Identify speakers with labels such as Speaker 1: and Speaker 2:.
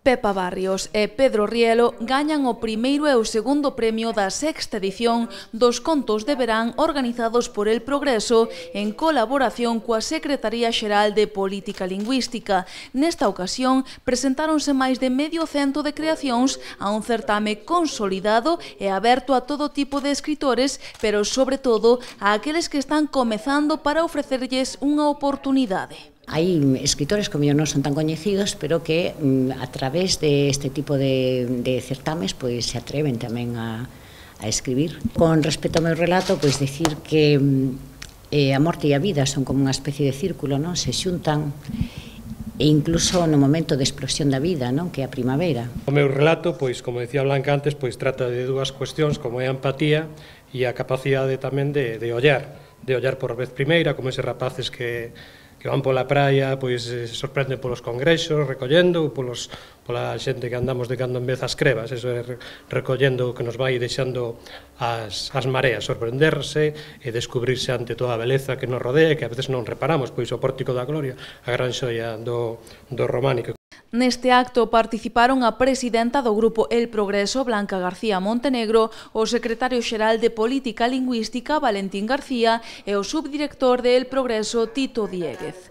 Speaker 1: Pepa Barrios e Pedro Rielo gañan o primeiro e o segundo premio da sexta edición dos Contos de Verán organizados por El Progreso en colaboración coa Secretaría Xeral de Política Lingüística. Nesta ocasión presentáronse máis de medio cento de creacións a un certame consolidado e aberto a todo tipo de escritores, pero sobre todo a aqueles que están comezando para ofrecerlles unha oportunidade.
Speaker 2: Hai escritores que non son tan coñecidos, pero que a través deste tipo de certames pois se atreven tamén a escribir. Con respecto ao meu relato, pois dicir que a morte e a vida son como unha especie de círculo, non? Se xuntan e incluso no momento de explosión da vida, non? Que é a primavera.
Speaker 3: O meu relato, pois como decía Blanca antes, pois trata de dúas cuestións como é a empatía e a capacidade tamén de ollar por vez primeira, como eses rapaces que van pola praia, pois se sorprenden polos congresos, recollendo, pola xente que andamos de cando en vez as crevas, eso é recollendo o que nos vai deixando as mareas, sorprenderse e descubrirse ante toda a beleza que nos rodea e que a veces non reparamos, pois o Pórtico da Gloria, a gran xoia do románico.
Speaker 1: Neste acto participaron a presidenta do grupo El Progreso, Blanca García Montenegro, o secretario xeral de Política Lingüística, Valentín García, e o subdirector de El Progreso, Tito Dieguez.